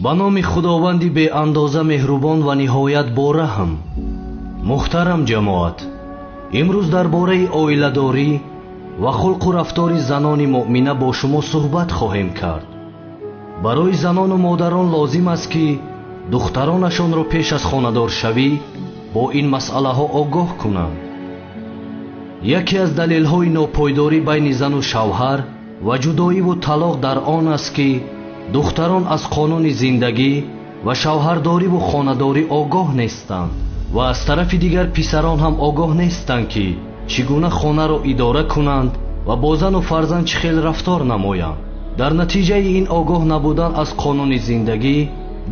ба номи худованди беандоза меҳрубон ва ниҳоят бораҳм. муҳтарам ҷамоат, имрӯз дар бораи оиладорӣ ва хулқу рафтори занони муъмина бо шумо суҳбат хоҳем кард. барои занону модарон лозим аст ки духтаронашонро пеш аз хонадоршавӣ бо ин масъалаҳо огоҳ кунанд. яке аз далелҳои нопойдорӣ байни зану шавҳар ва ҷудоиву талоқ дар он аст ки духтарон аз қонуни зиндагӣ ва шавҳардориву хонадорӣ огоҳ нестанд ва аз тарафи дигар писарон ҳам огоҳ нестанд ки чӣ гуна хонаро идора кунанд ва бо зану фарзанд чӣ хел рафтор намоянд. дар натиҷаи ин огоҳ набудан аз қонуни зиндагӣ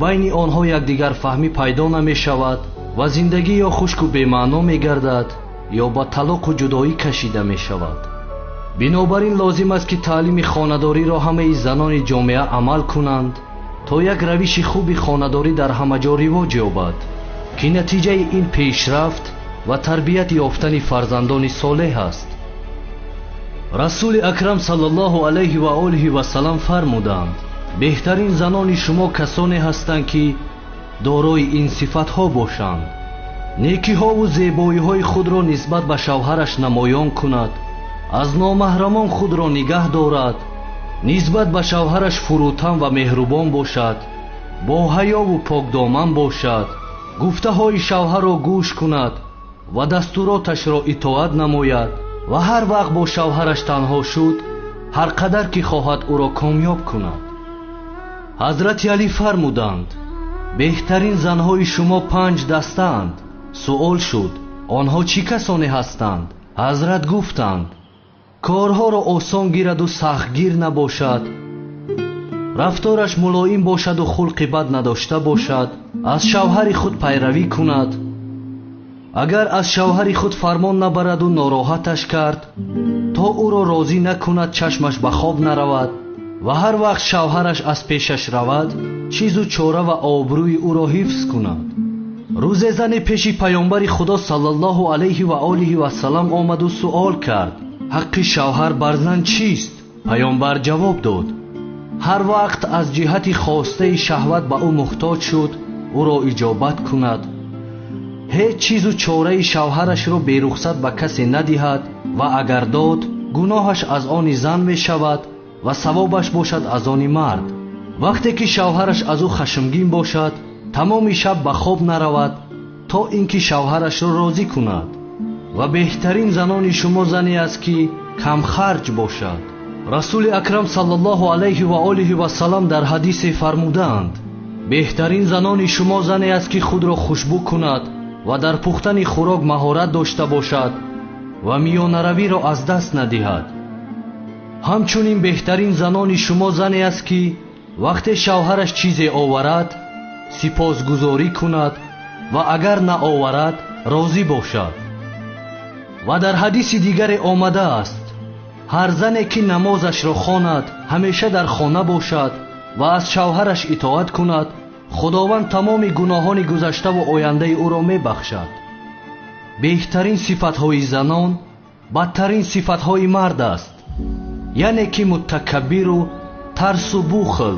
байни онҳо якдигарфаҳмӣ пайдо намешавад ва зиндагӣ ё хушку бемаъно мегардад ё ба талоқу ҷудоӣ кашида мешавад. бинобар ин лозим аст ки таълими хонадориро ҳамаи занони ҷомеа амал кунанд то як равиши хуби хонадорӣ дар ҳама ҷо ривоҷ ёбад ки натиҷаи ин пешрафт ва тарбияти ёфтани фарзандони солеҳ аст. расули акрам саллаллоҳу алайҳи ва олиҳи васалам фармуданд: беҳтарин занони шумо касоне ҳастанд ки дорои ин сифатҳо бошанд: некиҳову зебоиҳои худро нисбат ба шавҳараш намоён кунад, аз номаҳрамон худро нигаҳ дорад, нисбат ба шавҳараш фурӯтам ва меҳрубон бошад, бо ҳаёву покдоман бошад, гуфтаҳои шавҳарро гӯш кунад ва дастуроташро итоат намояд ва ҳар вақт бо шавҳараш танҳо шуд, ҳар қадар ки хоҳад ӯро комёб кунад. ҳазрати алӣ фармуданд: беҳтарин занҳои шумо 5 дастаанд. суол шуд: онҳо чӣ касоне ҳастанд? ҳазрат гуфтанд: корҳоро осон гираду сахтгир набошад, рафтораш мулоим бошаду хулқи бад надошта бошад, аз шавҳари худ пайравӣ кунад, агар аз шавҳари худ фармон набараду нороҳаташ кард, то ӯро розӣ накунад чашмаш ба хоб наравад ва ҳар вақт шавҳараш аз пешаш равад, чизу чора ва обрӯи ӯро ҳифз кунад. рӯзе зане пеши паёмбари худо саллаллоҳу алайҳи ва олиҳи васалам омаду суол кард: ҳаққи шавҳар бар зан чист? паёмбар ҷавоб дод: ҳар вақт аз ҷиҳати хостаи шаҳват ба ӯ муҳтоҷ шуд, ӯро иҷобат кунад, ҳеҷ чизу чораи шавҳарашро берухсат ба касе надиҳад ва агар дод, гуноҳаш аз они зан мешавад ва савобаш бошад аз они мард. вақте ки шавҳараш аз ӯ хашмгин бошад, тамоми шаб ба хоб наравад, то ин ки шавҳарашро розӣ кунад. ва беҳтарин занони шумо зане аст ки камхарҷ бошад. расули акрам саллаллоҳу алайҳи ва олиҳи васалам дар ҳадисе фармудаанд: беҳтарин занони шумо зане аст ки худро хушбу кунад ва дар пухтани хӯрок маҳорат дошта бошад ва миёнаравиро аз даст надиҳад. ҳамчунин беҳтарин занони шумо зане аст ки вақте шавҳараш чизе оварад, сипосгузорӣ кунад ва агар наоварад, розӣ бошад. ва дар ҳадиси дигаре омадааст: ҳар зане ки намозашро хонад, ҳамеша дар хона бошад ва аз шавҳараш итоат кунад, худованд тамоми гуноҳони гузаштаву ояндаи ӯро мебахшад. беҳтарин сифатҳои занон бадтарин сифатҳои мард аст, яъне ки муттакаббиру тарсу бухл.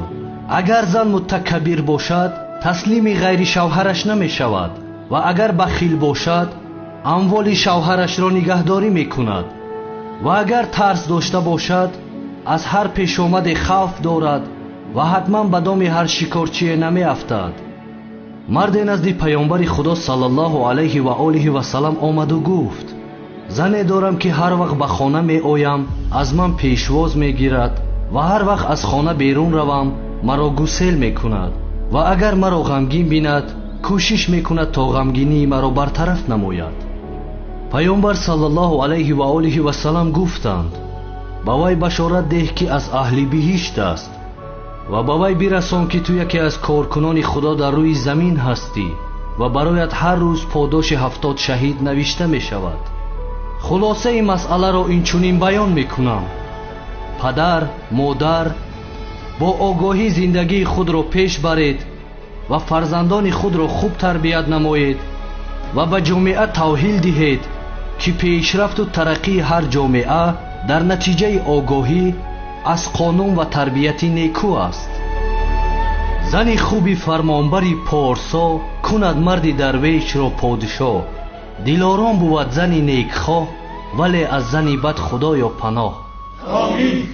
агар зан муттакаббир бошад, таслими ғайри шавҳараш намешавад ва агар бахил бошад, амволи шавҳарашро нигаҳдорӣ мекунад ва агар тарс дошта бошад, аз ҳар пешомаде хавф дорад ва ҳатман ба доми ҳар шикорчие намеафтад. марде назди паёмбари худо саллаллоҳу алайҳи ва олиҳи васалам омаду гуфт: зане дорам ки ҳар вақт ба хона меоям, аз ман пешвоз мегирад ва ҳар вақт аз хона берун равам, маро гусел мекунад ва агар маро ғамгин бинад, кӯшиш мекунад то ғамгинии маро бартараф намояд. паёмбар саллаллоҳу алайҳи ва олиҳи васалам гуфтанд: ба вай башорат деҳ ки аз аҳли биҳишт аст ва ба вай бирасон ки ту яке аз коркунони худо дар рӯи замин ҳастӣ ва бароят ҳар рӯз подоши 70 шаҳид навишта мешавад. хулосаи масъаларо инчунин баён мекунам: падар, модар, бо огоҳӣ зиндагии худро пеш баред ва фарзандони худро хуб тарбият намоед ва ба ҷомеа тавҳил диҳед ки пешрафту тараққии ҳар ҷомеа дар натиҷаи огоҳӣ аз қонун ва тарбияти некӯ аст. زنی خوبی فرمانبری پارسا کند مردی درویش را پادشاه. دلارام بود زنی نیکخواه ولی از زنی بد خدایا پناه. آمین.